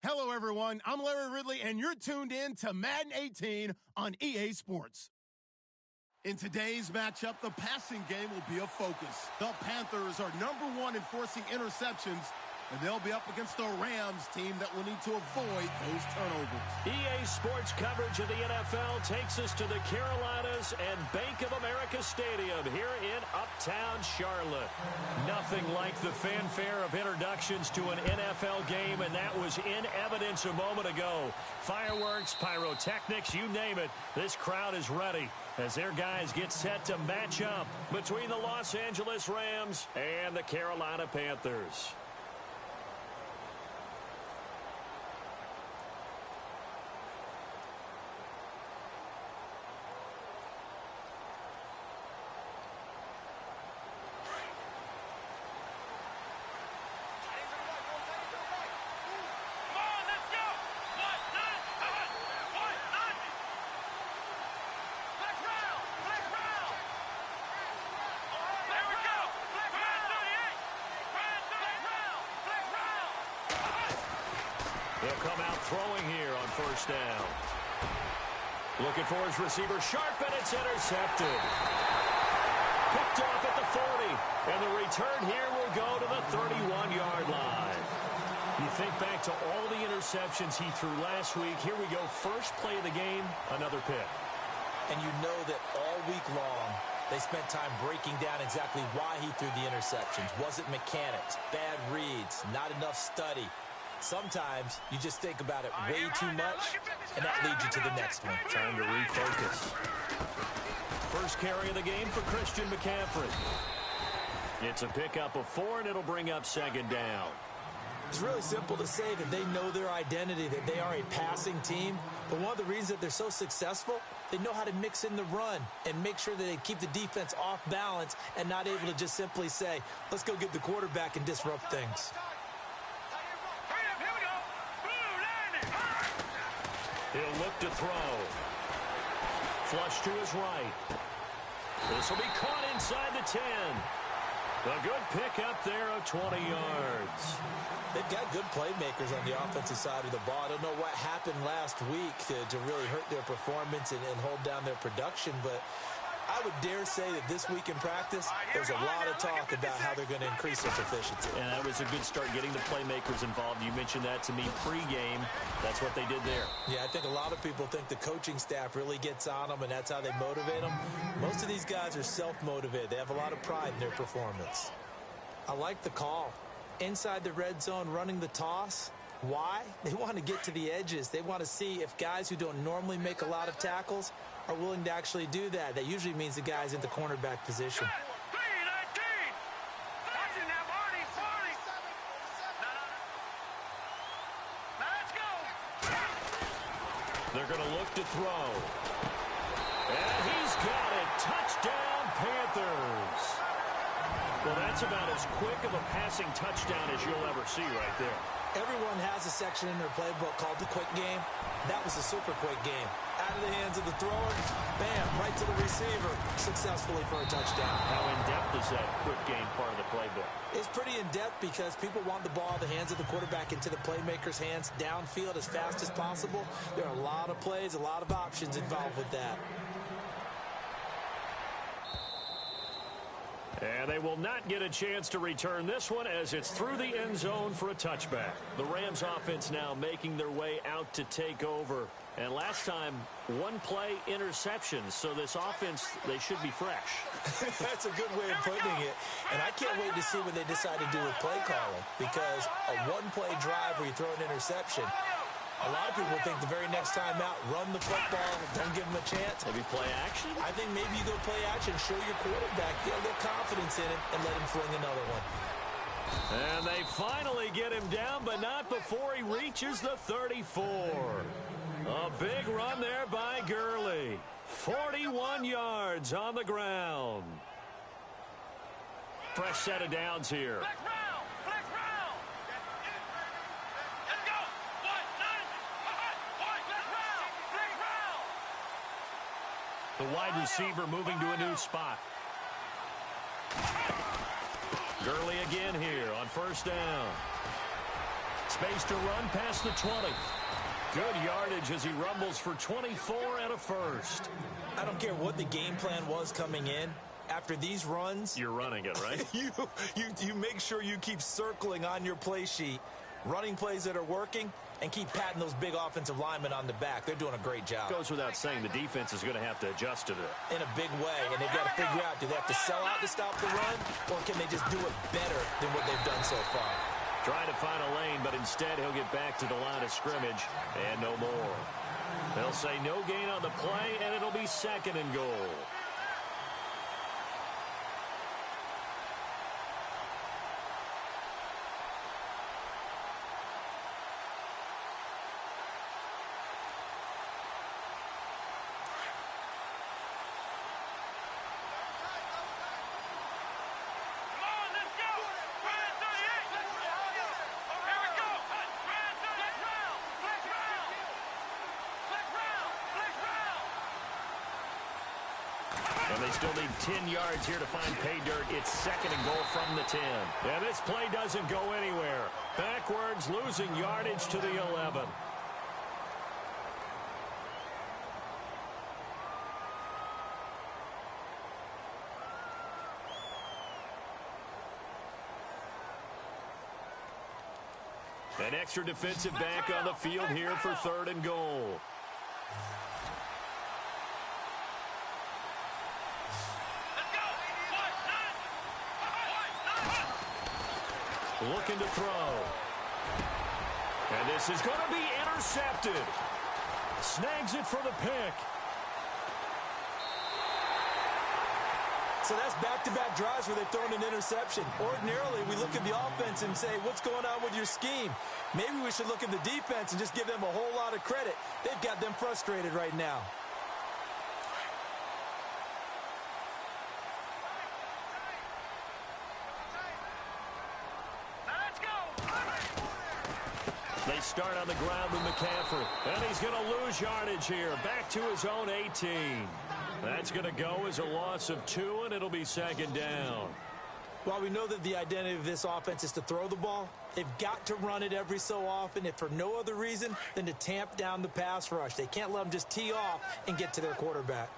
Hello, everyone. I'm Larry Ridley, and you're tuned in to Madden 18 on EA Sports. In today's matchup, the passing game will be a focus. The Panthers are #1 in forcing interceptions, and they'll be up against the Rams team that will need to avoid those turnovers. EA Sports coverage of the NFL takes us to the Carolinas and Bank of America Stadium here in Uptown Charlotte. Nothing like the fanfare of introductions to an NFL game, and that was in evidence a moment ago. Fireworks, pyrotechnics, you name it. This crowd is ready as their guys get set to match up between the Los Angeles Rams and the Carolina Panthers. He'll come out throwing here on first down. Looking for his receiver, sharp, and it's intercepted. Picked off at the 40, and the return here will go to the 31-yard line. You think back to all the interceptions he threw last week. Here we go, first play of the game, another pick. And you know that all week long, they spent time breaking down exactly why he threw the interceptions. Was it mechanics, bad reads, not enough study? Sometimes you just think about it way too much, and that leads you to the next one. Time to refocus. First carry of the game for Christian McCaffrey. It's a pickup of 4, and it'll bring up second down. It's really simple to say that they know their identity, that they are a passing team. But one of the reasons that they're so successful, they know how to mix in the run and make sure that they keep the defense off balance and not able to just simply say, let's go get the quarterback and disrupt things. He'll look to throw. Flush to his right. This will be caught inside the 10. A good pick up there of 20 yards. They've got good playmakers on the offensive side of the ball. I don't know what happened last week to really hurt their performance and hold down their production, but I would dare say that this week in practice, there's a lot of talk about how they're going to increase their efficiency. And that was a good start, getting the playmakers involved. You mentioned that to me pregame. That's what they did there. Yeah, I think a lot of people think the coaching staff really gets on them, and that's how they motivate them. Most of these guys are self-motivated. They have a lot of pride in their performance. I like the call. Inside the red zone, running the toss. Why? They want to get to the edges. They want to see if guys who don't normally make a lot of tackles are willing to actually do that. That usually means the guy's in the cornerback position. They're going to look to throw. And he's got it. Touchdown, Panthers. Well, that's about as quick of a passing touchdown as you'll ever see right there. Everyone has a section in their playbook called the quick game. That was a super quick game. Out of the hands of the thrower, bam, right to the receiver, successfully for a touchdown. How in-depth is that quick game part of the playbook? It's pretty in-depth because people want the ball in the hands of the quarterback into the playmaker's hands downfield as fast as possible. There are a lot of plays, a lot of options involved with that. And they will not get a chance to return this one as it's through the end zone for a touchback. The Rams offense now making their way out to take over. And last time, one play interceptions. So this offense, they should be fresh. That's a good way of putting it. And I can't wait to see what they decide to do with play calling. Because a one-play drive where you throw an interception, a lot of people think the very next time out, run the football, don't give them a chance. Maybe play action? I think maybe you go play action, show your quarterback, get a little confidence in it, and let him fling another one. And they finally get him down, but not before he reaches the 34. A big run there by Gurley. 41 yards on the ground. Fresh set of downs here. The wide receiver moving to a new spot. Gurley again here on first down. space to run past the 20. Good yardage as he rumbles for 24 and a first. I don't care what the game plan was coming in. After these runs, you're running it, right? you make sure you keep circling on your play sheet, running plays that are working, and keep patting those big offensive linemen on the back. They're doing a great job. Goes without saying the defense is going to have to adjust to that. In a big way, and they've got to figure out, do they have to sell out to stop the run, or can they just do it better than what they've done so far? Trying to find a lane, but instead he'll get back to the line of scrimmage, and no more. They'll say no gain on the play, and it'll be 2nd and goal. And they still need 10 yards here to find pay dirt. It's 2nd and goal from the 10. And this play doesn't go anywhere. Backwards, losing yardage to the 11. An extra defensive back on the field here for 3rd and goal. Looking to throw. And this is going to be intercepted. Snags it for the pick. So that's back-to-back drives where they've thrown an interception. Ordinarily, we look at the offense and say, what's going on with your scheme? Maybe we should look at the defense and just give them a whole lot of credit. They've got them frustrated right now. They start on the ground with McCaffrey. And he's going to lose yardage here. Back to his own 18. That's going to go as a loss of 2, and it'll be 2nd down. While we know that the identity of this offense is to throw the ball, they've got to run it every so often, if for no other reason than to tamp down the pass rush. They can't let them just tee off and get to their quarterback.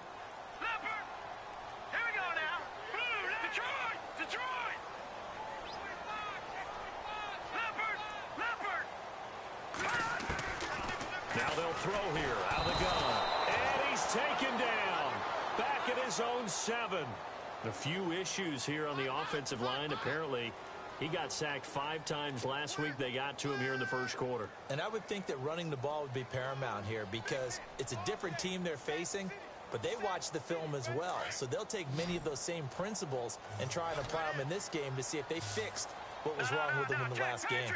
Now they'll throw here out of the gun. And he's taken down. Back at his own 7. A few issues here on the offensive line. Apparently, he got sacked 5 times last week. They got to him here in the first quarter. And I would think that running the ball would be paramount here because it's a different team they're facing, but they watch the film as well. So they'll take many of those same principles and try and apply them in this game to see if they fixed what was wrong with them in the last game.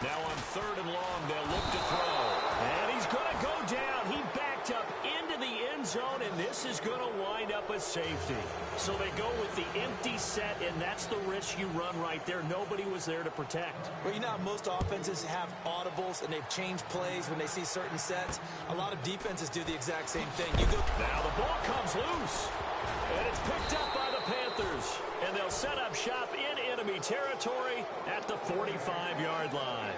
Now on 3rd and long, they'll look to throw. And he's going to go down. He backed up into the end zone, and this is going to wind up a safety. So they go with the empty set, and that's the risk you run right there. Nobody was there to protect. Well, you know how most offenses have audibles, and they've changed plays when they see certain sets. A lot of defenses do the exact same thing. Now the ball comes loose, and it's picked up by the Panthers. And they'll set up shop in enemy territory at the 45-yard line.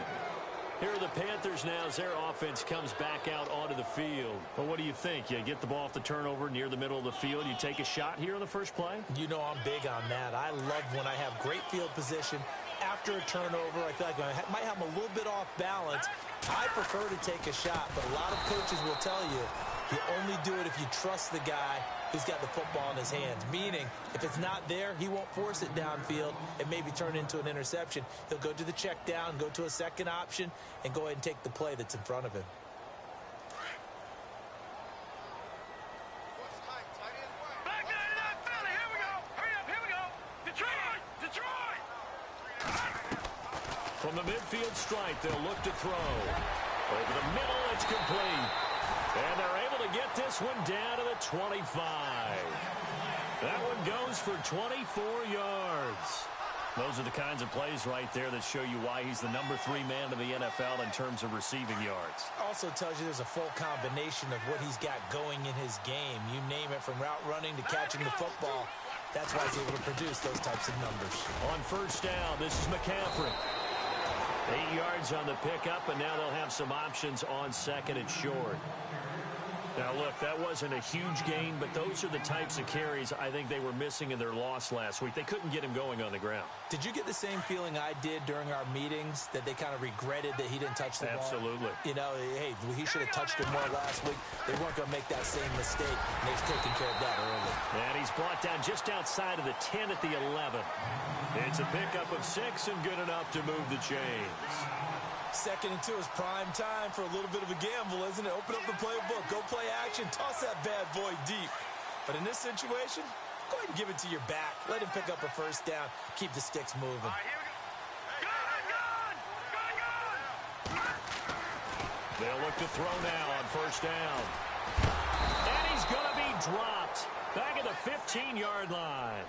Here are the Panthers now as their offense comes back out onto the field. Well, what do you think? You get the ball off the turnover near the middle of the field. You take a shot here on the first play? You know I'm big on that. I love when I have great field position. After a turnover, I feel like I might have them a little bit off balance. I prefer to take a shot, but a lot of coaches will tell you only do it if you trust the guy who's got the football in his hands. Meaning, if it's not there, he won't force it downfield and maybe turn it into an interception. He'll go to the check down, go to a second option, and go ahead and take the play that's in front of him. From the midfield strike, they'll look to throw. Over the middle, it's complete. And they're able to get this one down to the 25. That one goes for 24 yards. Those are the kinds of plays right there that show you why he's the #3 man in the NFL in terms of receiving yards. Also tells you there's a full combination of what he's got going in his game. You name it, from route running to catching the football. That's why he's able to produce those types of numbers. On first down, this is McCaffrey. 8 yards on the pickup, and now they'll have some options on second and short. Now, look, that wasn't a huge gain, but those are the types of carries I think they were missing in their loss last week. They couldn't get him going on the ground. Did you get the same feeling I did during our meetings, that they kind of regretted that he didn't touch the ball? Absolutely. You know, hey, he should have touched it more last week. They weren't going to make that same mistake, and they've taken care of that early. And he's brought down just outside of the 10 at the 11. It's a pickup of 6 and good enough to move the chains. 2nd and 2 is prime time for a little bit of a gamble, isn't it? Open up the playbook, go play action, toss that bad boy deep. But in this situation, go ahead and give it to your back. Let him pick up a first down, keep the sticks moving. All right, here we go. They'll look to throw now on first down. And he's going to be dropped back at the 15-yard line.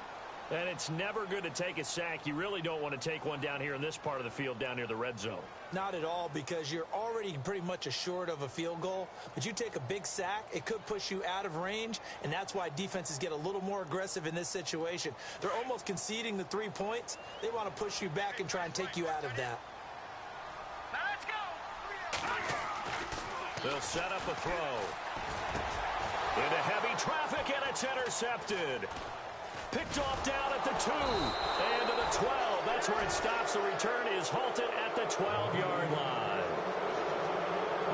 And it's never good to take a sack. You really don't want to take one down here in this part of the field, down near the red zone. Not at all, because you're already pretty much assured of a field goal. But you take a big sack, it could push you out of range, and that's why defenses get a little more aggressive in this situation. They're almost conceding the 3 points. They want to push you back and try and take you out of that. Now let's go. They'll set up a throw. Into heavy traffic, and it's intercepted. Picked off down at the 2 and to the 12. That's where it stops. The return is halted at the 12-yard line.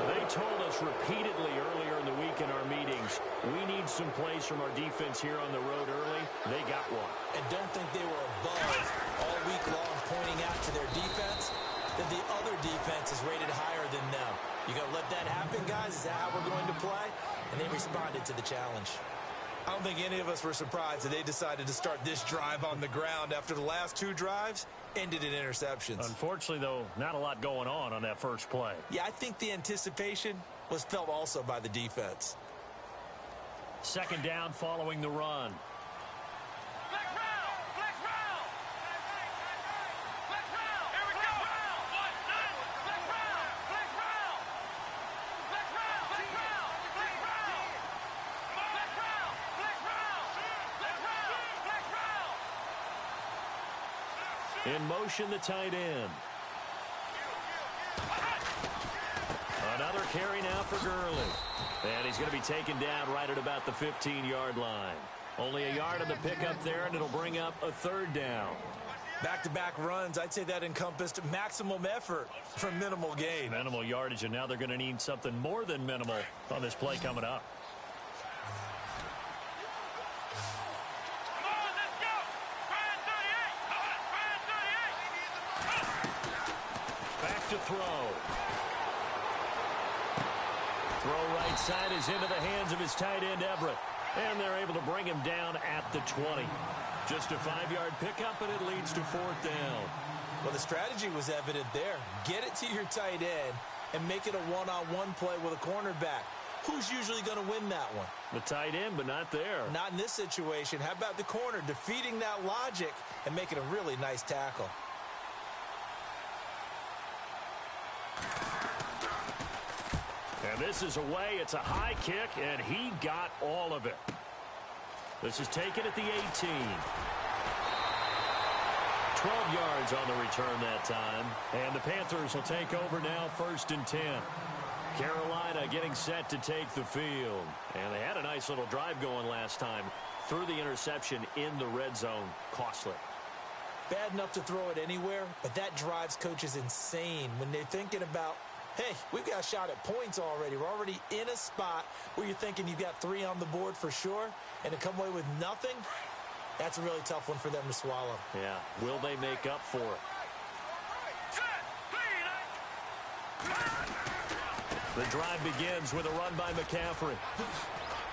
They told us repeatedly earlier in the week in our meetings, we need some plays from our defense here on the road early. They got one. And don't think they were above all week long pointing out to their defense that the other defense is rated higher than them. You going to let that happen, guys? Is that how we're going to play? And they responded to the challenge. I don't think any of us were surprised that they decided to start this drive on the ground after the last 2 drives ended in interceptions. Unfortunately, though, not a lot going on that first play. Yeah, I think the anticipation was felt also by the defense. 2nd down following the run. Flex round. Flex round. Flex round. Here we go. Flex round. Flex round. Flex round. Flex round. Flex round. Flex round. Flex round. Flex round. Flex round. In motion, the tight end. Another carry now for Gurley. And he's going to be taken down right at about the 15-yard line. Only a yard on the pickup there, and it'll bring up a 3rd down. Back-to-back runs, I'd say that encompassed maximum effort for minimal gain. Minimal yardage, and now they're going to need something more than minimal on this play coming up. Come on, let's go. Brian 38. Back to throw. Throw right side is into the hands of his tight end, Everett. And they're able to bring him down at the 20. Just a 5-yard pickup, and it leads to 4th down. Well, the strategy was evident there. Get it to your tight end and make it a one-on-one play with a cornerback. Who's usually going to win that one? The tight end, but not there. Not in this situation. How about the corner defeating that logic and making a really nice tackle? And this is away. It's a high kick, and he got all of it. This is taken at the 18. 12 yards on the return that time. And the Panthers will take over now, 1st and 10. Carolina getting set to take the field. And they had a nice little drive going last time. Threw the interception in the red zone. Costly. Bad enough to throw it anywhere, but that drives coaches insane when they're thinking about, hey, we've got a shot at points already. We're already in a spot where you're thinking you've got 3 on the board for sure, and to come away with nothing, that's a really tough one for them to swallow. Yeah. Will they make up for it? The drive begins with a run by McCaffrey.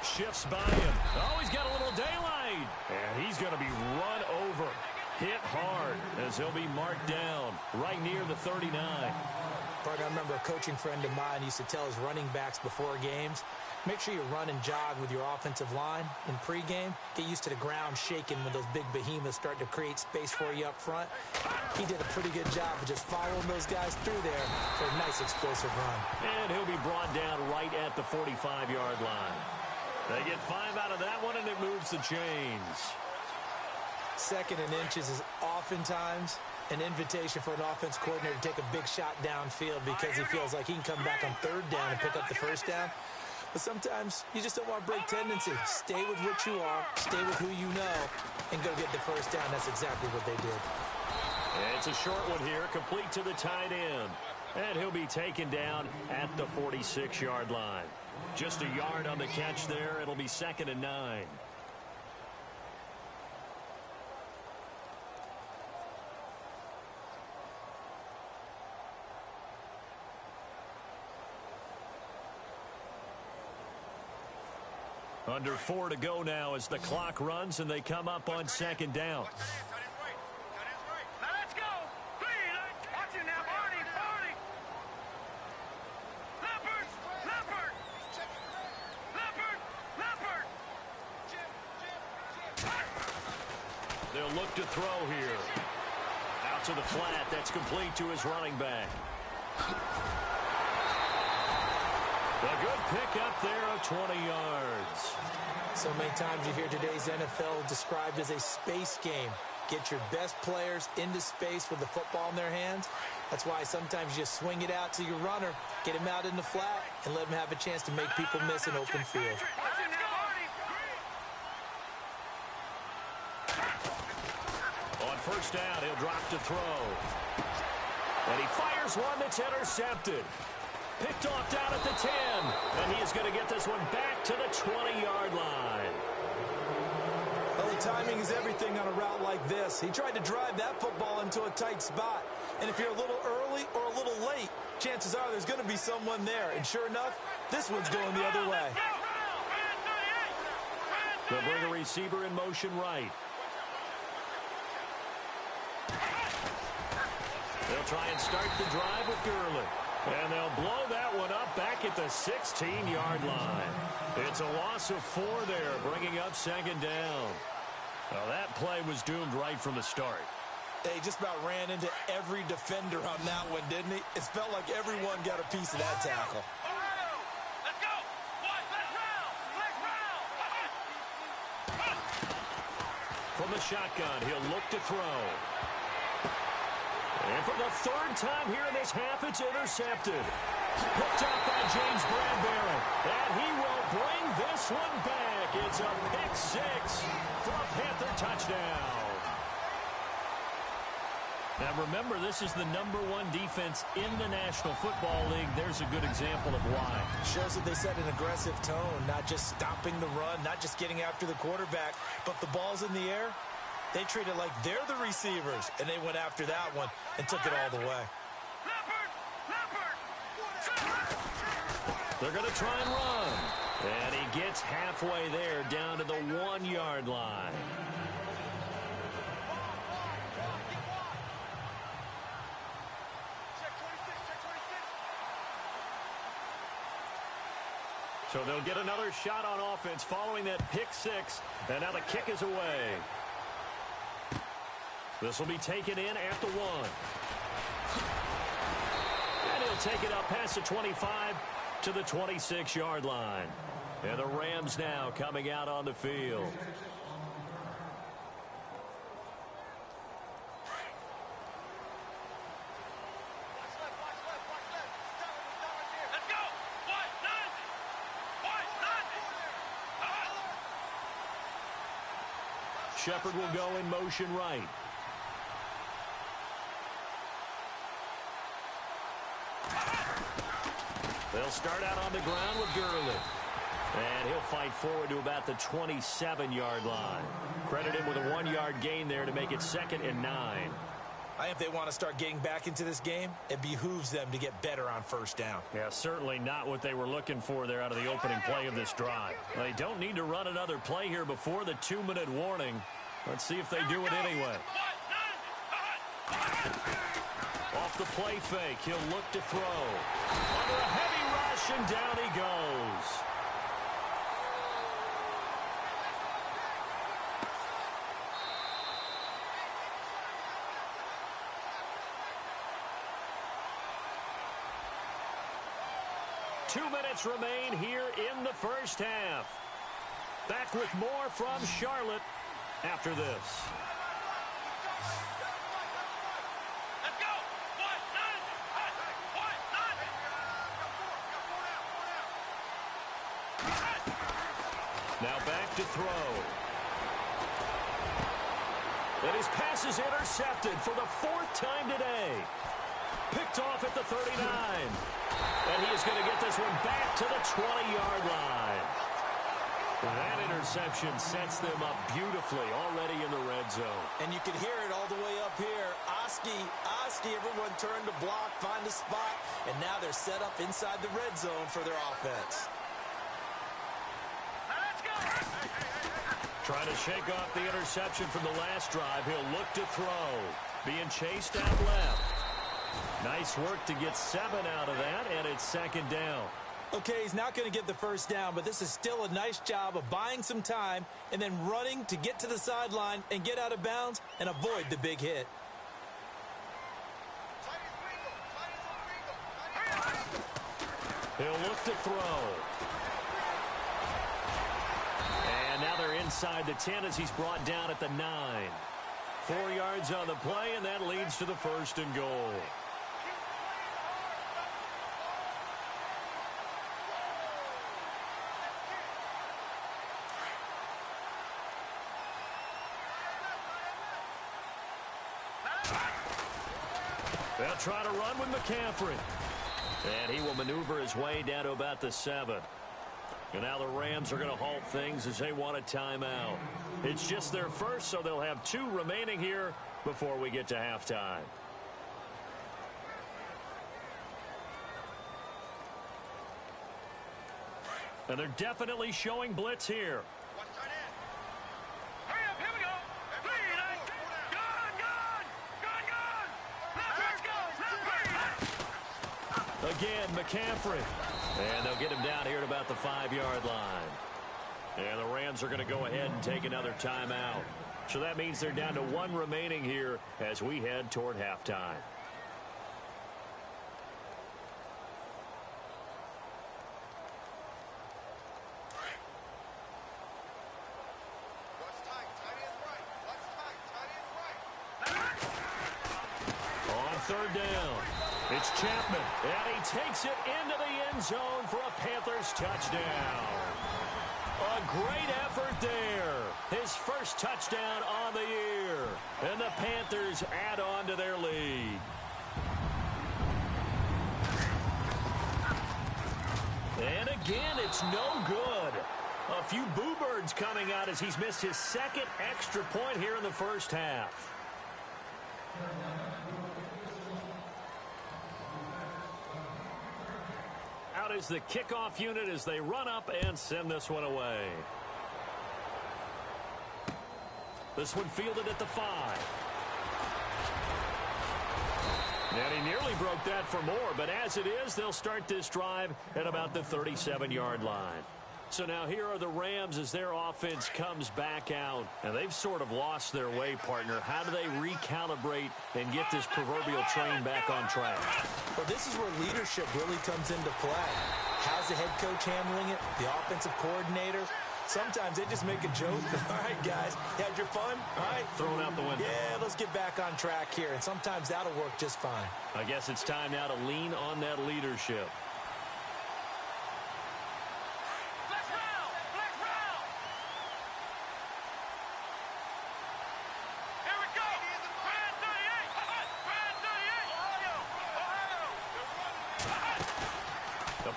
Shifts by him. Oh, he's got a little daylight. And he's going to be run over. Hit hard as he'll be marked down right near the 39. Partner, I remember a coaching friend of mine used to tell his running backs before games, make sure you run and jog with your offensive line in pregame. Get used to the ground shaking when those big behemoths start to create space for you up front. He did a pretty good job of just following those guys through there for a nice explosive run. And he'll be brought down right at the 45-yard line. They get 5 out of that one, and it moves the chains. Second and inches is oftentimes an invitation for an offense coordinator to take a big shot downfield because he feels like he can come back on third down and pick up the first down. But sometimes you just don't want to break tendency. Stay with what you are, stay with who you know, and go get the first down. That's exactly what they did. It's a short one here, complete to the tight end. And he'll be taken down at the 46-yard line. Just a yard on the catch there. It'll be 2nd and 9. Under 4 to go now as the clock runs and they come up on 2nd down. Now let's go. Watch it now, Barney. Leopard. They'll look to throw here. Out to the flat. That's complete to his running back. A good pick up there of 20 yards. So many times you hear today's NFL described as a space game. Get your best players into space with the football in their hands. That's why sometimes you just swing it out to your runner, get him out in the flat, and let him have a chance to make people miss an open field. On first down, he'll drop to throw. And he fires one that's intercepted. Picked off down at the 10. And he is going to get this one back to the 20-yard line. Well, the timing is everything on a route like this. He tried to drive that football into a tight spot. And if you're a little early or a little late, chances are there's going to be someone there. And sure enough, this one's going the other way. They'll bring a receiver in motion right. They'll try and start the drive with Gurley. And they'll blow that one up back at the 16-yard line. It's a loss of 4 there, bringing up 2nd down. Well, that play was doomed right from the start. He just about ran into every defender on that one, didn't he? It felt like everyone got a piece of that tackle. Let's go. From the shotgun, he'll look to throw. And for the 3rd time here in this half, it's intercepted. Picked up by James Bradbury. And he will bring this one back. It's a pick 6 for a Panther touchdown. Now remember, this is the #1 defense in the National Football League. There's a good example of why. Shows that they set an aggressive tone, not just stopping the run, not just getting after the quarterback, but the ball's in the air. They treat it like they're the receivers, and they went after that one and took it all the way. They're going to try and run. And he gets halfway there down to the 1-yard line. So they'll get another shot on offense following that pick 6. And now the kick is away. This will be taken in at the 1. And he'll take it up past the 25 to the 26-yard line. And the Rams now coming out on the field. Shepard will go in motion right. They'll start out on the ground with Gurley. And he'll fight forward to about the 27-yard line. Credit him with a 1-yard gain there to make it 2nd and 9. I think if they want to start getting back into this game, it behooves them to get better on first down. Yeah, certainly not what they were looking for there out of the opening play of this drive. They don't need to run another play here before the 2-minute warning. Let's see if they do it anyway. Off the play fake, he'll look to throw. Under a heavy rush, and down he goes. Two minutes remain here in the first half. Back with more from Charlotte after this. throw. And his pass is intercepted for the 4th time today. Picked off at the 39. And he is going to get this one back to the 20-yard line. That interception sets them up beautifully already in the red zone. And you can hear it all the way up here. Oski, everyone turned to block, find a spot, and now they're set up inside the red zone for their offense. Trying to shake off the interception from the last drive. He'll look to throw. Being chased out left. Nice work to get 7 out of that, and it's 2nd down. Okay, he's not going to get the first down, but this is still a nice job of buying some time and then running to get to the sideline and get out of bounds and avoid the big hit. He'll look to throw. And now they're inside the 10 as he's brought down at the 9. 4 yards on the play, and that leads to the 1st and goal. They'll try to run with McCaffrey. And he will maneuver his way down to about the 7. And now the Rams are going to halt things as they want a timeout. It's just their first, so they'll have 2 remaining here before we get to halftime. And they're definitely showing blitz here. Again, McCaffrey. And they'll get him down here at about the 5-yard line. And the Rams are going to go ahead and take another timeout. So that means they're down to 1 remaining here as we head toward halftime. On 3rd down. It's Chapman, and he takes it into the end zone for a Panthers touchdown. A great effort there. His first touchdown on the year. And the Panthers add on to their lead. And again, it's no good. A few boo birds coming out as he's missed his 2nd extra point here in the first half. Out is the kickoff unit as they run up and send this one away. This one fielded at the 5. And he nearly broke that for more, but as it is, they'll start this drive at about the 37-yard line. So now here are the Rams as their offense comes back out. And they've sort of lost their way, partner. How do they recalibrate and get this proverbial train back on track? Well, this is where leadership really comes into play. How's the head coach handling it? The offensive coordinator? Sometimes they just make a joke. All right, guys, you had your fun? All right. Thrown out the window. Yeah, let's get back on track here. And sometimes that'll work just fine. I guess it's time now to lean on that leadership.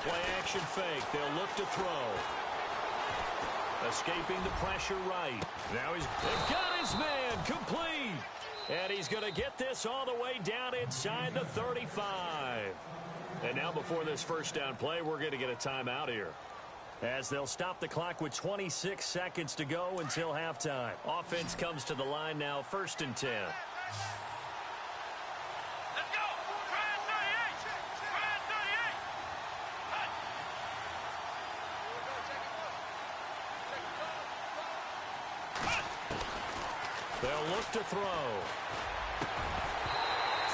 Play-action fake. They'll look to throw. Escaping the pressure right. Now they've got his man complete. And he's going to get this all the way down inside the 35. And now before this first down play, we're going to get a timeout here. As they'll stop the clock with 26 seconds to go until halftime. Offense comes to the line now, 1st and 10. They'll look to throw.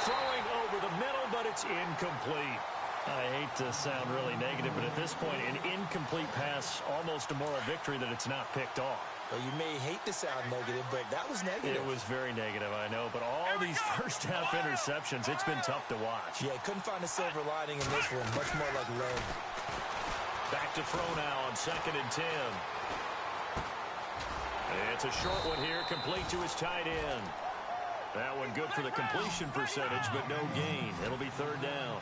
Throwing over the middle, but it's incomplete. I hate to sound really negative, but at this point, an incomplete pass, almost a moral victory that it's not picked off. Well, you may hate to sound negative, but that was negative. It was very negative, I know. But all these first-half interceptions, it's been tough to watch. Yeah, couldn't find a silver lining in this one. Much more like lead. Back to throw now on 2nd and 10. It's a short one here, complete to his tight end. That one good for the completion percentage, but no gain. It'll be third down.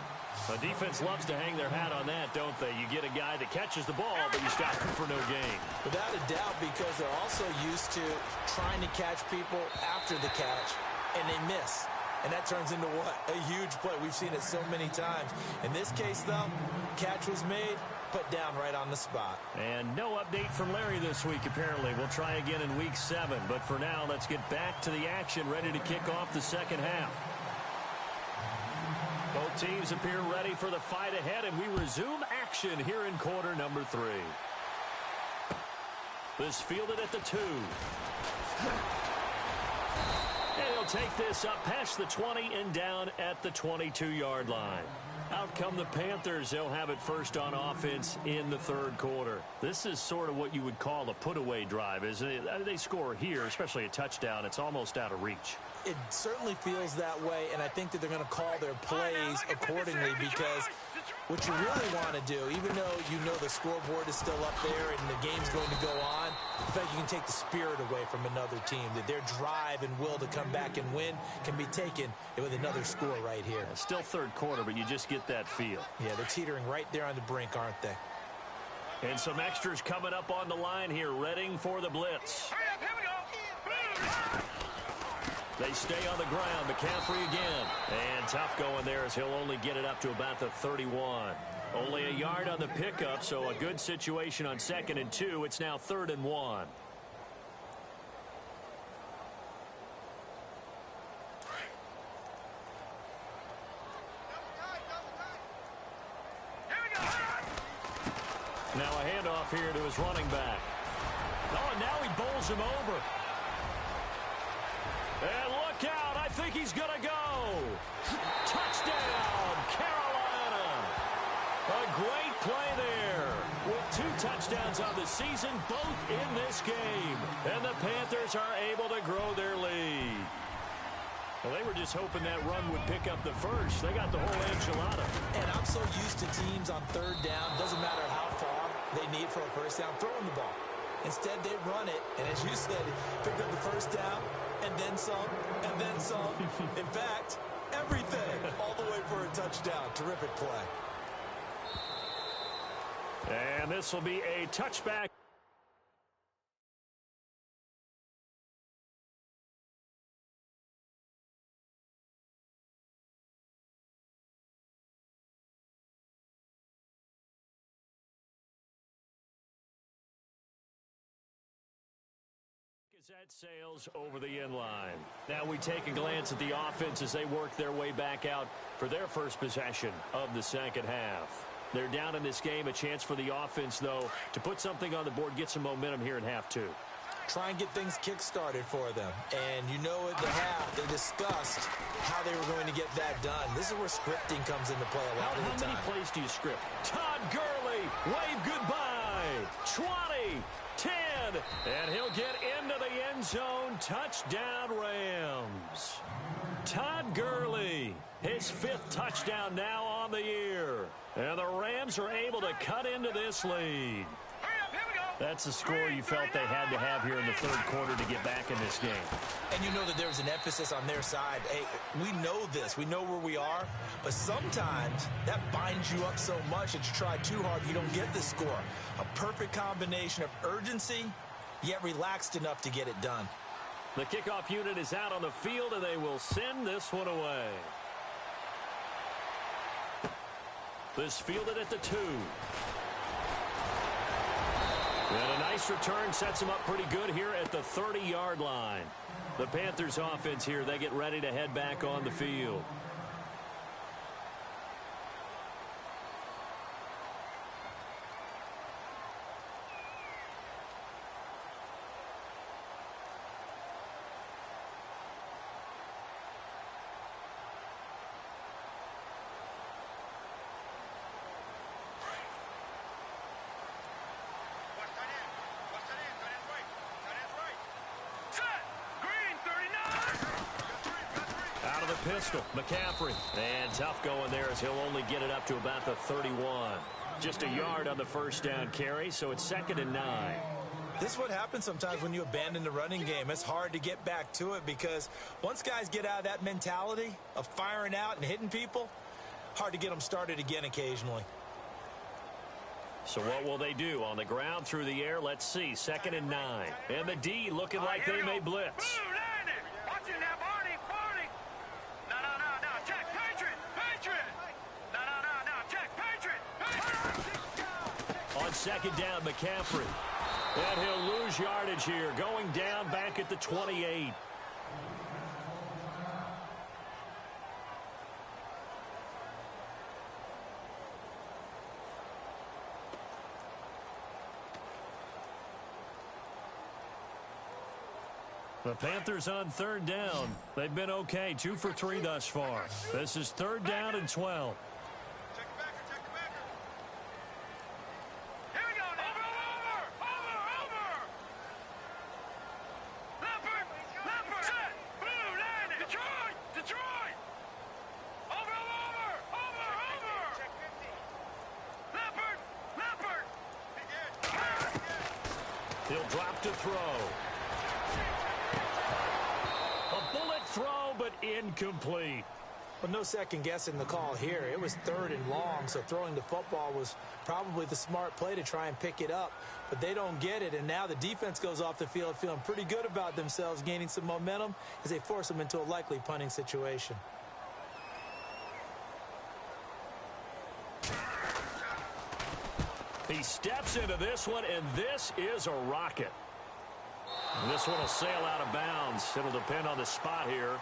The defense loves to hang their hat on that, don't they? You get a guy that catches the ball, but you stop him for no gain. Without a doubt, because they're also used to trying to catch people after the catch, and they miss. And that turns into what? A huge play. We've seen it so many times. In this case, though, catch was made, put down right on the spot. And no update from Larry this week, apparently. We'll try again in week 7. But for now, let's get back to the action, ready to kick off the second half. Both teams appear ready for the fight ahead, and we resume action here in quarter number 3. This fielded at the 2. And he'll take this up past the 20 and down at the 22-yard line. Out come the Panthers. They'll have it first on offense in the third quarter. This is sort of what you would call a put-away drive, isn't it? They score here, especially a touchdown. It's almost out of reach. It certainly feels that way, and I think that they're going to call their plays accordingly, because what you really want to do, even though you know the scoreboard is still up there and the game's going to go on, the fact you can take the spirit away from another team, that their drive and will to come back and win can be taken with another score right here. Yeah, still third quarter, but you just get that feel. Yeah, they're teetering right there on the brink, aren't they? And some extras coming up on the line here, readying for the blitz. Hurry up, here we go. They stay on the ground. McCaffrey again. And tough going there as he'll only get it up to about the 31. Only a yard on the pickup, so a good situation on 2nd and 2. It's now 3rd and 1. Now a handoff here to his running back. Oh, and now he bowls him over. And look out, I think he's going to go. Touchdown, Carolina. A great play there. With 2 touchdowns on the season, both in this game. And the Panthers are able to grow their lead. Well, they were just hoping that run would pick up the first. They got the whole enchilada. And I'm so used to teams on 3rd down, doesn't matter how far they need for a first down, throwing the ball. Instead, they run it, and as you said, pick up the first down, and then some, and then some. In fact, everything, all the way for a touchdown. Terrific play. And this will be a touchback. That sails over the end line. Now we take a glance at the offense as they work their way back out for their first possession of the second half. They're down in this game. A chance for the offense, though, to put something on the board, get some momentum here in half 2. Try and get things kick-started for them. And you know at the half, they discussed how they were going to get that done. This is where scripting comes into play a lot of the time. How many plays do you script? Todd Gurley, wave goodbye. 20, 10, and he'll get into the end zone. Touchdown, Rams. Todd Gurley, his 5th touchdown now on the year. And the Rams are able to cut into this lead. That's the score you felt they had to have here in the third quarter to get back in this game. And you know that there's an emphasis on their side. Hey, we know this. We know where we are. But sometimes that binds you up so much that you try too hard, you don't get the score. A perfect combination of urgency, yet relaxed enough to get it done. The kickoff unit is out on the field, and they will send this one away. This fielded at the 2. And a nice return sets him up pretty good here at the 30-yard line. The Panthers offense here, they get ready to head back on the field. Pistol, McCaffrey, and tough going there as he'll only get it up to about the 31. Just a yard on the first down carry, so it's 2nd and 9. This is what happens sometimes when you abandon the running game. It's hard to get back to it because once guys get out of that mentality of firing out and hitting people, hard to get them started again occasionally. So what will they do? On the ground, through the air, let's see. 2nd and 9. And the D looking like they may blitz. Boom, landed. Watch it now, Barney. No, check, Patriot. No, check, Patriot. On 2nd down, McCaffrey. And he'll lose yardage here, going down back at the 28. The Panthers on 3rd down. They've been okay, 2 for 3 thus far. This is 3rd down and 12. Check the backer. Here we go now. Over. Leopard. Set. Blue, landed. Detroit. Over. Check 50. Leopard. He'll drop to throw. Throw, but incomplete. Well, no second guessing the call here. It was 3rd and long, so throwing the football was probably the smart play to try and pick it up. But they don't get it, and now the defense goes off the field feeling pretty good about themselves, gaining some momentum as they force them into a likely punting situation. He steps into this one, and this is a rocket. This one will sail out of bounds. It'll depend on the spot here.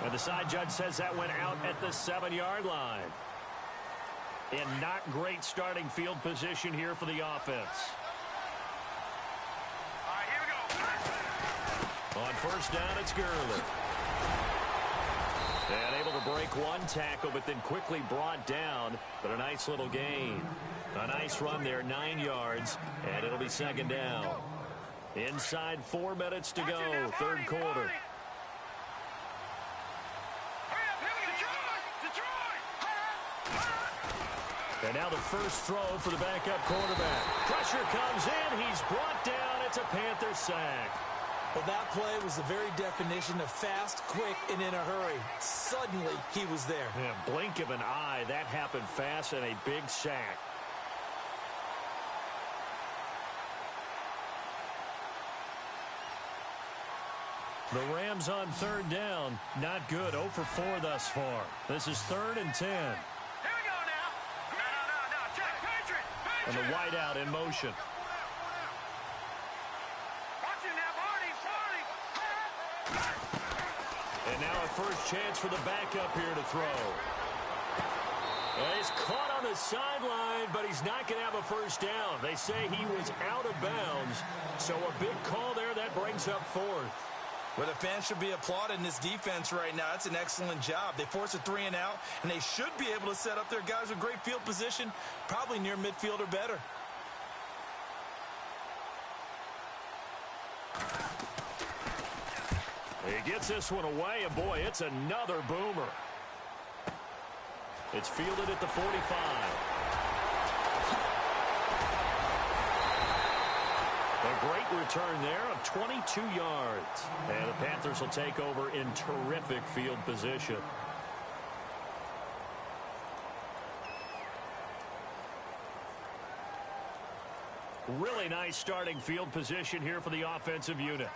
And the side judge says that went out at the 7-yard line. And not great starting field position here for the offense. All right, here we go. On 1st down, it's Gurley. And able to break one tackle, but then quickly brought down. But a nice little gain. A nice run there, 9 yards. And it'll be 2nd down. Inside 4 minutes to go, 3rd quarter. And now the first throw for the backup quarterback. Pressure comes in. He's brought down. It's a Panthers sack. Well, that play was the very definition of fast, quick, and in a hurry. Suddenly, he was there. Yeah, blink of an eye. That happened fast and a big sack. The Rams on 3rd down. Not good. 0 for 4 thus far. This is 3rd and 10. Here we go now. No. Check. Patriot. And the wideout in motion. Watch it now, Barney. And now a first chance for the backup here to throw. And he's caught on the sideline, but he's not going to have a first down. They say he was out of bounds. So a big call there that brings up 4th. Well, the fans should be applauding this defense right now. It's an excellent job. They force a 3 and out, and they should be able to set up their guys with great field position, probably near midfield or better. He gets this one away, and boy, it's another boomer. It's fielded at the 45. A great return there of 22 yards. And the Panthers will take over in terrific field position. Really nice starting field position here for the offensive unit.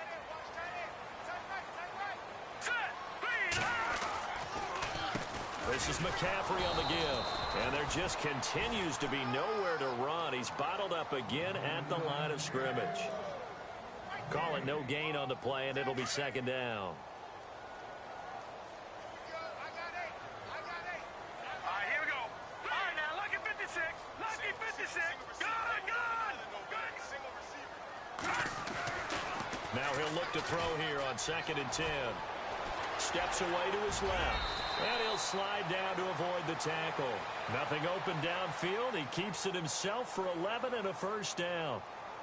This is McCaffrey on the give. And there just continues to be nowhere to run. He's bottled up again at the line of scrimmage. Call it no gain on the play, and it'll be 2nd down. All right, here we go. All right, now, lucky 56. Lucky 56. Good. Now he'll look to throw here on 2nd and 10. Steps away to his left. And he'll slide down to avoid the tackle. Nothing open downfield. He keeps it himself for 11 and a first down.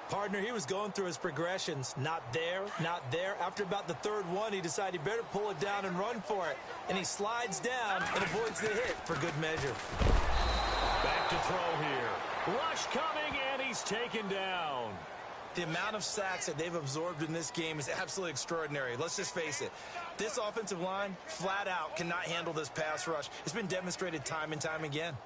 Partner, he was going through his progressions. Not there, not there. After about the 3rd one, he decided he better pull it down and run for it. And he slides down and avoids the hit for good measure. Back to throw here. Rush coming, and he's taken down. The amount of sacks that they've absorbed in this game is absolutely extraordinary. Let's just face it. This offensive line, flat out, cannot handle this pass rush. It's been demonstrated time and time again.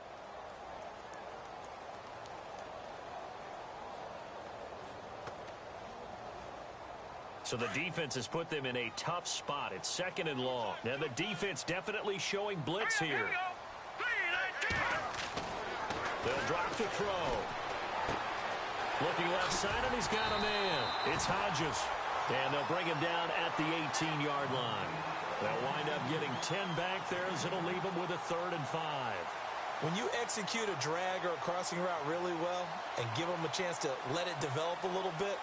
So the defense has put them in a tough spot. It's 2nd and long. Now the defense definitely showing blitz here. They'll drop to throw. Looking left side, and he's got a man. It's Hodges. And they'll bring him down at the 18-yard line. They'll wind up getting 10 back there as it'll leave them with a 3rd and 5. When you execute a drag or a crossing route really well and give them a chance to let it develop a little bit,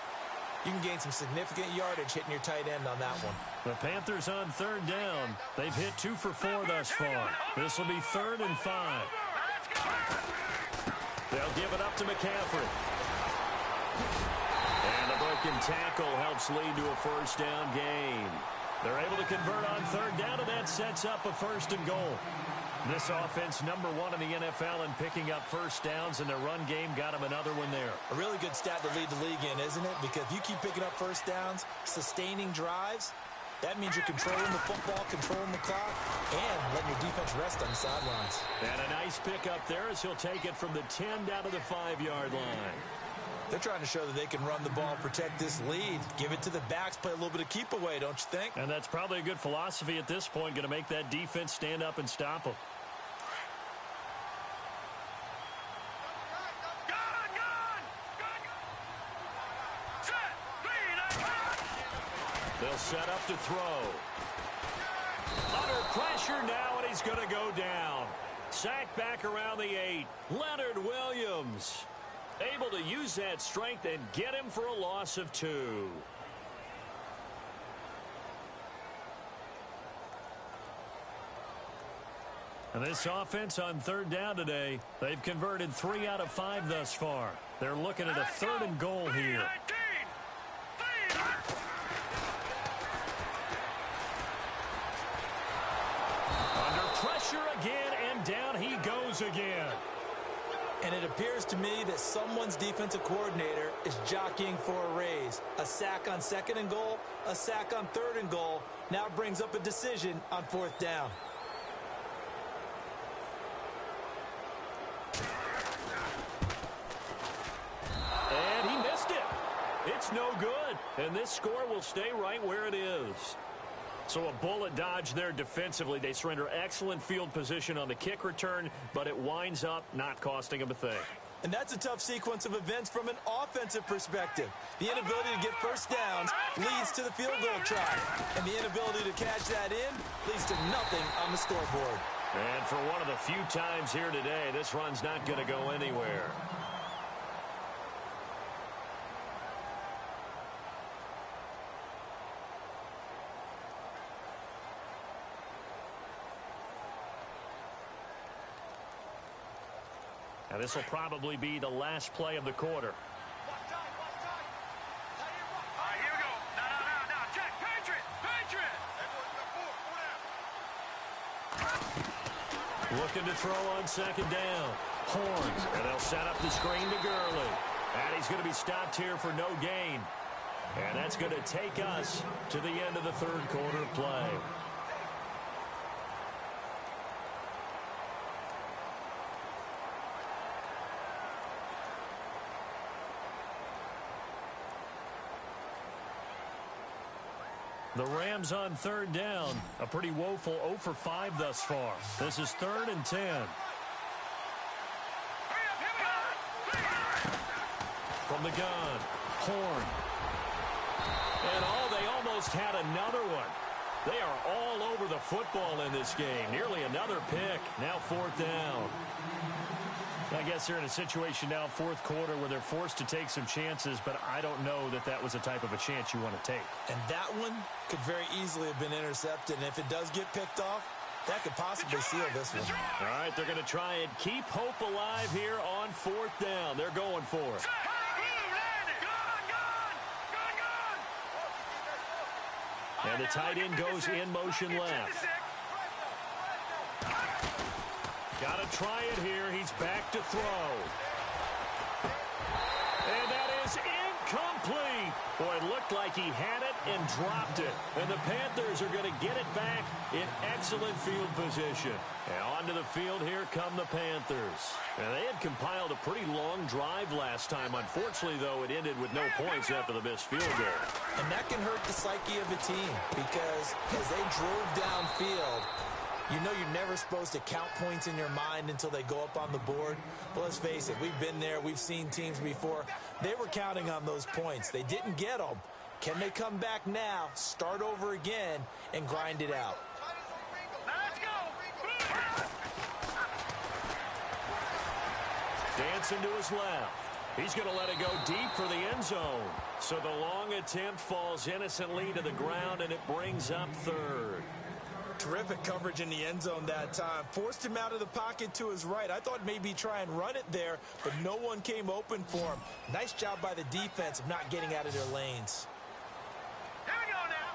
you can gain some significant yardage hitting your tight end on that one. The Panthers on 3rd down. They've hit 2 for 4 thus far. This will be 3rd and 5. They'll give it up to McCaffrey. And a broken tackle helps lead to a 1st down gain. They're able to convert on 3rd down, and that sets up a 1st and goal. This offense, number 1 in the NFL in picking up 1st downs, and their run game got them another one there. A really good stat to lead the league in, isn't it? Because if you keep picking up 1st downs, sustaining drives, that means you're controlling the football, controlling the clock, and letting your defense rest on the sidelines. And a nice pickup there as he'll take it from the 10 down to the 5-yard line. They're trying to show that they can run the ball and protect this lead. Give it to the backs, play a little bit of keep away, don't you think? And that's probably a good philosophy at this point, going to make that defense stand up and stop them. They'll set up to throw. Under pressure now, and he's going to go down. Sacked back around the 8. Leonard Williams able to use that strength and get him for a loss of 2. And this offense on 3rd down today, they've converted 3 out of 5 thus far. They're looking at a 3rd and goal here. Pressure again, and down he goes again. And it appears to me that someone's defensive coordinator is jockeying for a raise. A sack on 2nd and goal, a sack on 3rd and goal. Now brings up a decision on 4th down. And he missed it. It's no good. And this score will stay right where it is. So a bullet dodge there defensively. They surrender excellent field position on the kick return, but it winds up not costing them a thing. And that's a tough sequence of events from an offensive perspective. The inability to get 1st downs leads to the field goal try. And the inability to catch that in leads to nothing on the scoreboard. And for one of the few times here today, this run's not going to go anywhere. Now, this will probably be the last play of the quarter. Watch time. All right, here we go. Now. Check. Patriot. Looking to throw on 2nd down. Horns, and they'll set up the screen to Gurley. And he's going to be stopped here for no gain. And that's going to take us to the end of the 3rd quarter of play. The Rams on 3rd down. A pretty woeful 0 for 5 thus far. This is 3rd and 10. From the gun, Horn. And they almost had another one. They are all over the football in this game. Nearly another pick. Now 4th down. I guess they're in a situation now, 4th quarter, where they're forced to take some chances, but I don't know that that was a type of a chance you want to take. And that one could very easily have been intercepted. And if it does get picked off, that could possibly seal this one. All right, they're going to try and keep hope alive here on 4th down. They're going for it. And the tight end goes in motion left. Got to try it here. He's back to throw. And that is incomplete. he had it and dropped it. And the Panthers are going to get it back in excellent field position. And onto the field, here come the Panthers. And they had compiled a pretty long drive last time. Unfortunately, though, it ended with no points after the missed field goal. And that can hurt the psyche of a team because as they drove downfield, you know you're never supposed to count points in your mind until they go up on the board. But let's face it, we've been there. We've seen teams before. They were counting on those points. They didn't get them. Can they come back now, start over again, and grind it out? Let's go. Dancing to his left. He's going to let it go deep for the end zone. So the long attempt falls innocently to the ground, and it brings up third. Terrific coverage in the end zone that time. Forced him out of the pocket to his right. I thought maybe try and run it there, but no one came open for him. Nice job by the defense of not getting out of their lanes. Here we go now.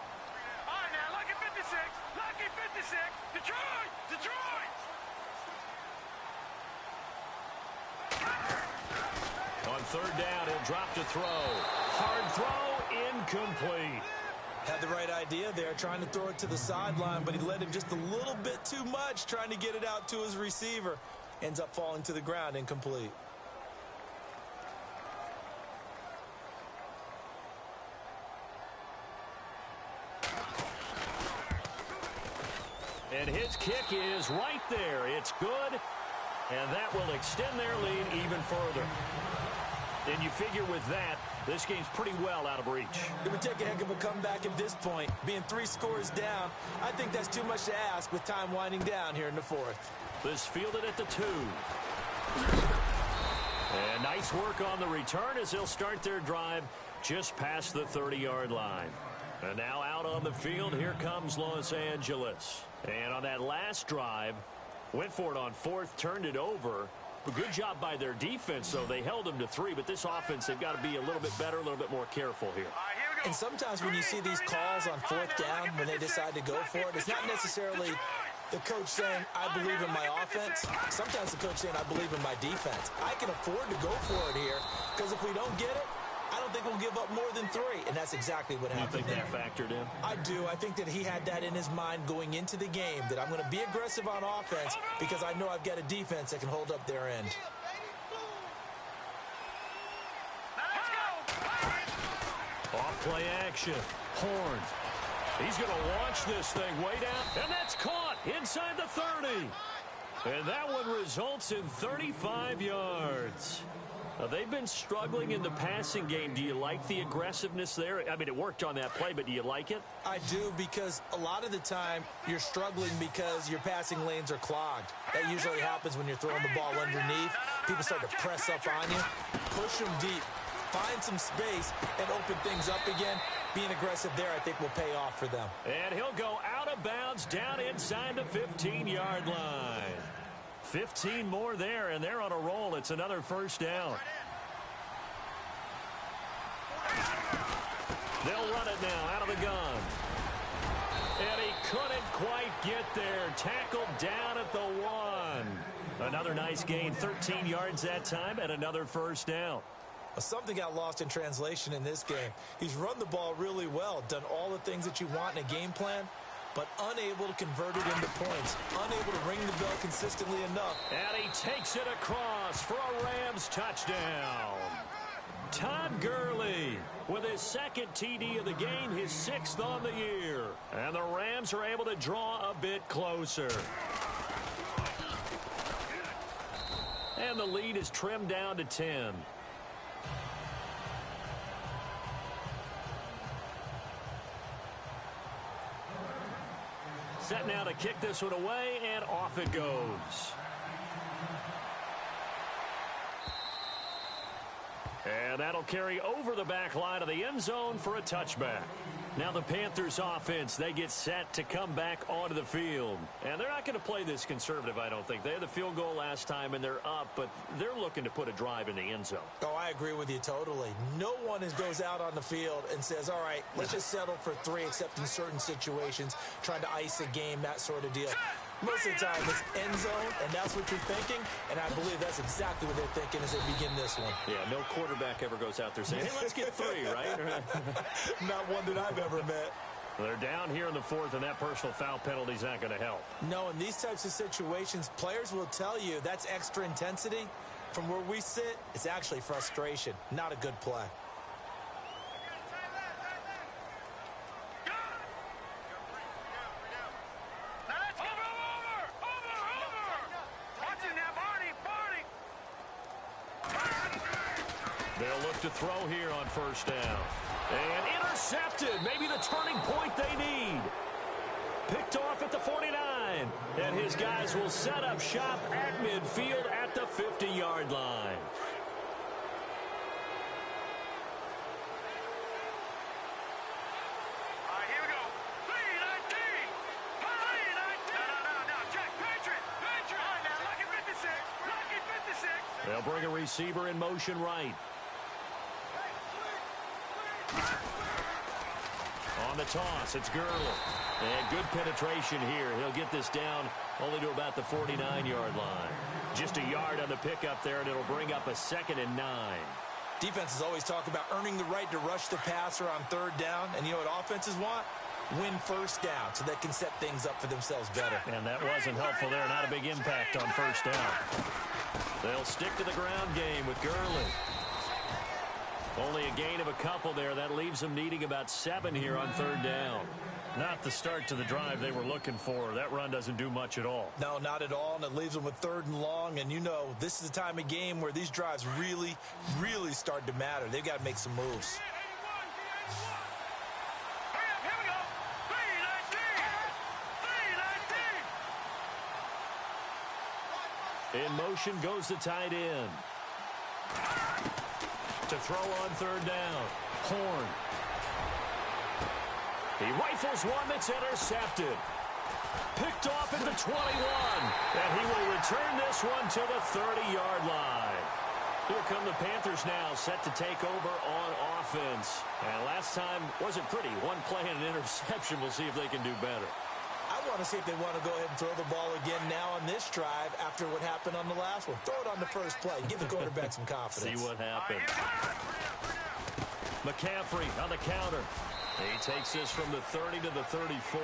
All right, now, lucky 56. Lucky 56. Detroit. Detroit. On third down, he'll drop to throw. Hard throw, incomplete. Had the right idea there, trying to throw it to the sideline, but he led him just a little bit too much, trying to get it out to his receiver. Ends up falling to the ground, incomplete. And his kick is right there. It's good, and that will extend their lead even further. And you figure with that, this game's pretty well out of reach. It would take a heck of a comeback at this point. Being 3 scores down, I think that's too much to ask with time winding down here in the fourth. This fielded at the 2. And nice work on the return as they'll start their drive just past the 30-yard line. And now out on the field, here comes Los Angeles. And on that last drive, went for it on 4th, turned it over. A good job by their defense, though. They held them to 3, but this offense, they've got to be a little bit better, a little bit more careful here. And sometimes when you see these calls on 4th down, when they decide to go for it, it's not necessarily the coach saying, I believe in my offense. Sometimes the coach saying, I believe in my defense. I can afford to go for it here, because if we don't get it, I don't think we'll give up more than 3, and that's exactly what happened there. You think that factored in? I do. I think that he had that in his mind going into the game, that I'm going to be aggressive on offense because I know I've got a defense that can hold up their end. Off play action. Horns. He's going to launch this thing way down, and that's caught inside the 30. And that one results in 35 yards. They've been struggling in the passing game. Do you like the aggressiveness there? I mean, it worked on that play, but do you like it? I do, because a lot of the time you're struggling because your passing lanes are clogged. That usually happens when you're throwing the ball underneath. People start to press up on you. Push them deep. Find some space and open things up again. Being aggressive there, I think, will pay off for them. And he'll go out of bounds down inside the 15-yard line. 15 more there, and they're on a roll. It's another first down. They'll run it now out of the gun. And he couldn't quite get there. Tackled down at the 1. Another nice gain, 13 yards that time, and another first down. Something got lost in translation in this game. He's run the ball really well, done all the things that you want in a game plan, but unable to convert it into points, unable to ring the bell consistently enough. And he takes it across for a Rams touchdown. Todd Gurley with his 2nd TD of the game, his 6th on the year. And the Rams are able to draw a bit closer. And the lead is trimmed down to 10. Set now to kick this one away, and off it goes. And that'll carry over the back line of the end zone for a touchback. Now the Panthers offense, they get set to come back onto the field. And they're not going to play this conservative, I don't think. They had the field goal last time, and they're up, but they're looking to put a drive in the end zone. Oh, I agree with you totally. No one goes out on the field and says, all right, let's just settle for 3, except in certain situations, trying to ice a game, that sort of deal. Most of the time, it's end zone, and that's what you're thinking, and I believe that's exactly what they're thinking as they begin this one. Yeah, no quarterback ever goes out there saying, hey, let's get 3, right? Not one that I've ever met. They're down here in the 4th, and that personal foul penalty is not going to help. No, in these types of situations, players will tell you that's extra intensity. From where we sit, it's actually frustration, not a good play. They'll look to throw here on first down. And intercepted. Maybe the turning point they need. Picked off at the 49. And his guys will set up shop at midfield at the 50-yard line. All right, here we go. 3-19. 3-19. No. Check. Patriot. All right, now, lucky 56. Lucky 56. They'll bring a receiver in motion right. On the toss, it's Gurley. And good penetration here. He'll get this down only to about the 49-yard line. Just a yard on the pickup there, and it'll bring up a 2nd and 9. Defenses always talk about earning the right to rush the passer on 3rd down. And you know what offenses want? Win first down so they can set things up for themselves better. And that wasn't helpful there. Not a big impact on first down. They'll stick to the ground game with Gurley. Only a gain of a couple there. That leaves them needing about 7 here on 3rd down. Not the start to the drive they were looking for. That run doesn't do much at all. No, not at all, and it leaves them with 3rd and long. And you know, this is the time of game where these drives really, really start to matter. They've got to make some moves. Here we go. 3-19. In motion goes the tight end. To throw on 3rd down. Horn. He rifles one that's intercepted. Picked off at the 21. And he will return this one to the 30-yard line. Here come the Panthers now, set to take over on offense. And last time wasn't pretty. One play and an interception. We'll see if they can do better. I want to see if they want to go ahead and throw the ball again now on this drive after what happened on the last one. Throw it on the first play. Give the quarterback some confidence. See what happens. McCaffrey on the counter. He takes this from the 30 to the 34.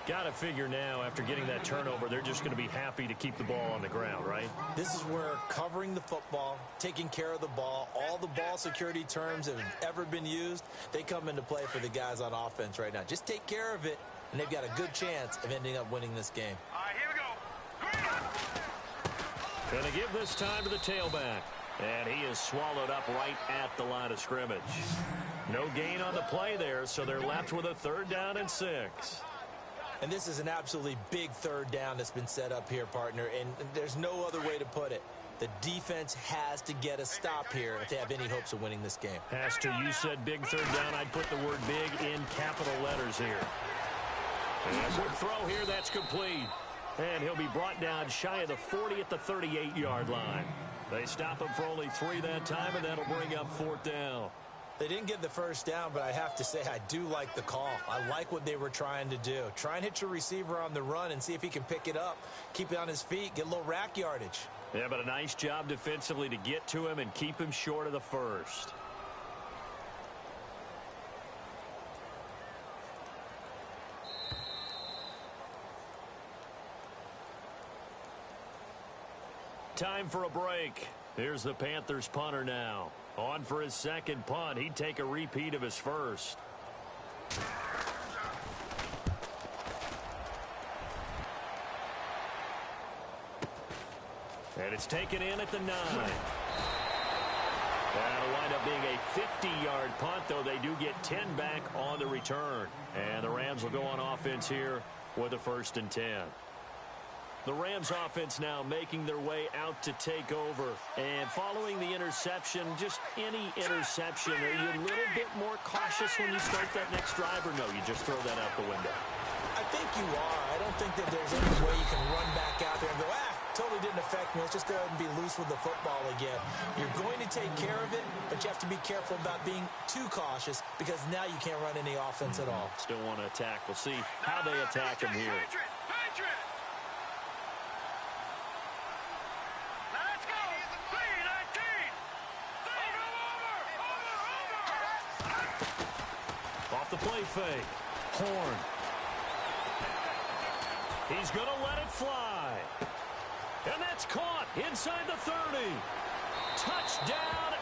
Got to figure now, after getting that turnover, they're just going to be happy to keep the ball on the ground, right? This is where covering the football, taking care of the ball, all the ball security terms that have ever been used, they come into play for the guys on offense right now. Just take care of it, and they've got a good chance of ending up winning this game. All right, here we go. Going to give this time to the tailback. And he is swallowed up right at the line of scrimmage. No gain on the play there, so they're left with a 3rd down and 6. And this is an absolutely big 3rd down that's been set up here, partner, and there's no other way to put it. The defense has to get a stop here if they have any hopes of winning this game. Has to. You said big 3rd down. I'd put the word big in capital letters here. And a quick throw here. That's complete. And he'll be brought down shy of the 40 at the 38-yard line. They stop him for only 3 that time, and that'll bring up 4th down. They didn't get the first down, but I have to say I do like the call. I like what they were trying to do. Try and hit your receiver on the run and see if he can pick it up. Keep it on his feet, get a little rack yardage. Yeah, but a nice job defensively to get to him and keep him short of the first. Time for a break. Here's the Panthers punter now. On for his 2nd punt. He'd take a repeat of his first. And it's taken in at the 9. That'll wind up being a 50-yard punt, though they do get 10 back on the return. And the Rams will go on offense here with a 1st and 10. The Rams offense now making their way out to take over. And following the interception, just any interception, are you a little bit more cautious when you start that next drive, or no, you just throw that out the window? I think you are. I don't think that there's any way you can run back out there and go, totally didn't affect me. Let's just go ahead and be loose with the football again. You're going to take care of it, but you have to be careful about being too cautious because now you can't run any offense at all. Still want to attack. We'll see how they attack him here. play fake. Horn. He's going to let it fly. And that's caught inside the 30. Touchdown,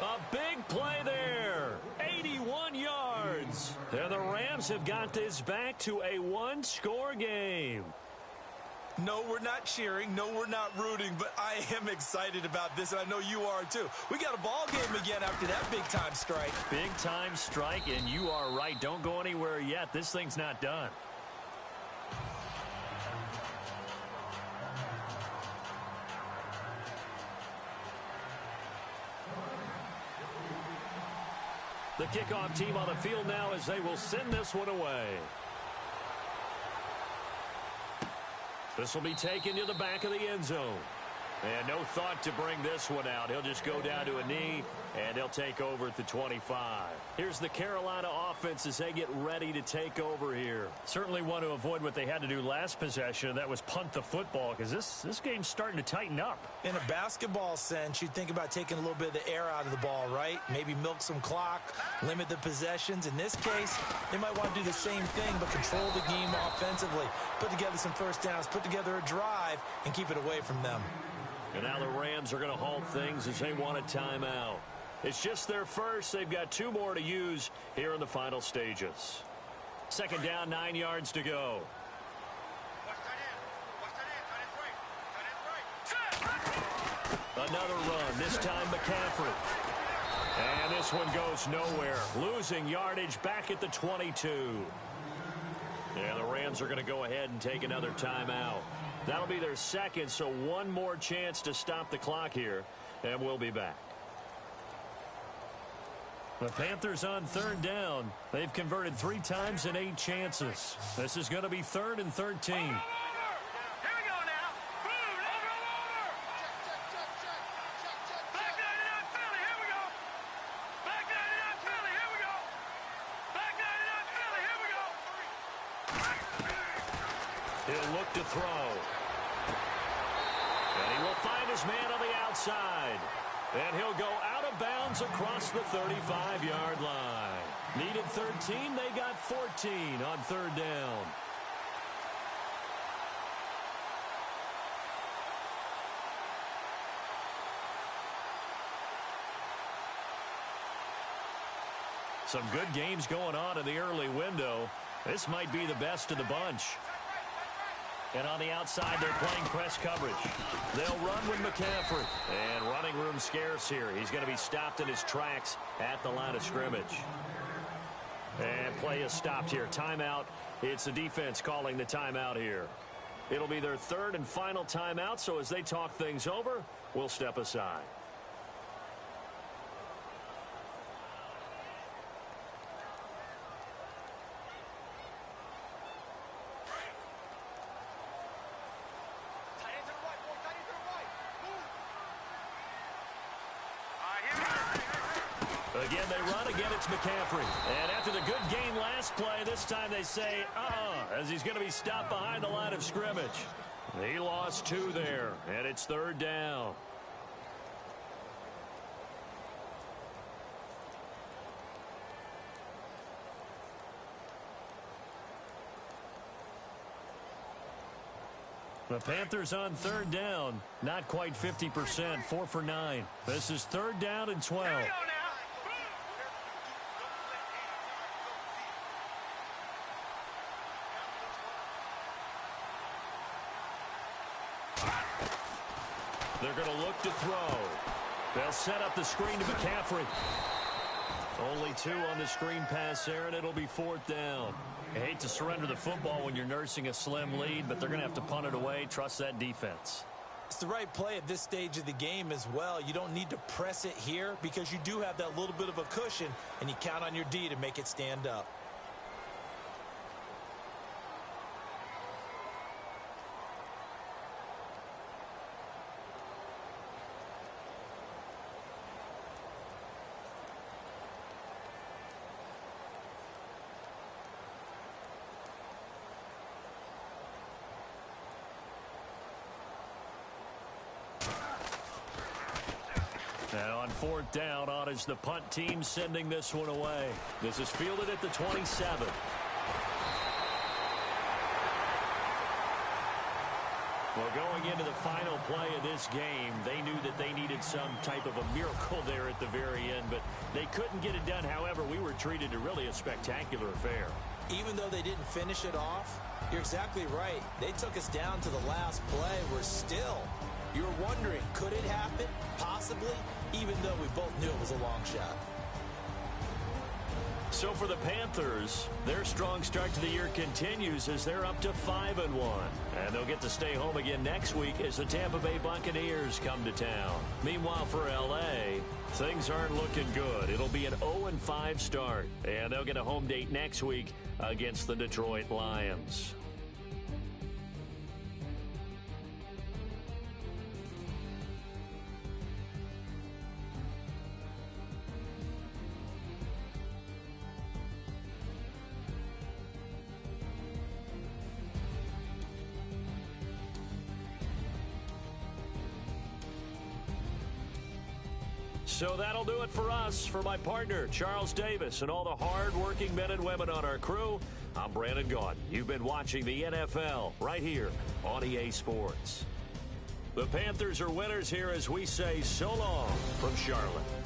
L.A. A big play there. 81 yards. And the Rams have got this back to a one-score game. No, we're not cheering. No, we're not rooting. But I am excited about this, and I know you are too. We got a ball game again after that big-time strike. Big-time strike, and you are right. Don't go anywhere yet. This thing's not done. The kickoff team on the field now as they will send this one away. This will be taken to the back of the end zone. And no thought to bring this one out. He'll just go down to a knee, and he'll take over at the 25. Here's the Carolina offense as they get ready to take over here. Certainly want to avoid what they had to do last possession. That was punt the football, because this game's starting to tighten up. In a basketball sense, you think about taking a little bit of the air out of the ball, right? Maybe milk some clock, limit the possessions. In this case, they might want to do the same thing, but control the game offensively. Put together some first downs, put together a drive, and keep it away from them. And now the Rams are going to halt things as they want a timeout. It's just their first. They've got 2 more to use here in the final stages. Second down, 9 yards to go. Another run, this time McCaffrey. And this one goes nowhere. Losing yardage back at the 22. And the Rams are going to go ahead and take another timeout. That'll be their second, so one more chance to stop the clock here, and we'll be back. The Panthers on third down. They've converted 3 times in 8 chances. This is going to be 3rd and 13. Here we go now. Boom, over. Back 99 Philly, here we go. Back 99 Philly, here we go. Back 99 Philly, here we go. He'll look to throw. And he will find his man on the outside. And he'll go out of bounds across the 35-yard line. Needed 13, they got 14 on third down. Some good games going on in the early window. This might be the best of the bunch. And on the outside, they're playing press coverage. They'll run with McCaffrey. And running room scarce here. He's going to be stopped in his tracks at the line of scrimmage. And play is stopped here. Timeout. It's the defense calling the timeout here. It'll be their 3rd and final timeout, so as they talk things over, we'll step aside. Again, they run. Again, it's McCaffrey. And after the good game last play, this time they say, as he's going to be stopped behind the line of scrimmage. He lost 2 there, and it's 3rd down. The Panthers on third down, not quite 50%, 4 for 9. This is 3rd down and 12. Here we go now. They're going to look to throw. They'll set up the screen to McCaffrey. Only 2 on the screen pass there, and it'll be 4th down. I hate to surrender the football when you're nursing a slim lead, but they're going to have to punt it away. Trust that defense. It's the right play at this stage of the game as well. You don't need to press it here because you do have that little bit of a cushion, and you count on your D to make it stand up. And on 4th down on as the punt team sending this one away. This is fielded at the 27. Well, going into the final play of this game, they knew that they needed some type of a miracle there at the very end, but they couldn't get it done. However, we were treated to really a spectacular affair. Even though they didn't finish it off, you're exactly right. They took us down to the last play. You're wondering, could it happen? Possibly, even though we both knew it was a long shot. So for the Panthers, their strong start to the year continues as they're up to 5-1. And they'll get to stay home again next week as the Tampa Bay Buccaneers come to town. Meanwhile, for L.A., things aren't looking good. It'll be an 0-5 start. And they'll get a home date next week against the Detroit Lions. So that'll do it for us. For my partner, Charles Davis, and all the hard-working men and women on our crew, I'm Brandon Gaudin. You've been watching the NFL right here on EA Sports. The Panthers are winners here as we say so long from Charlotte.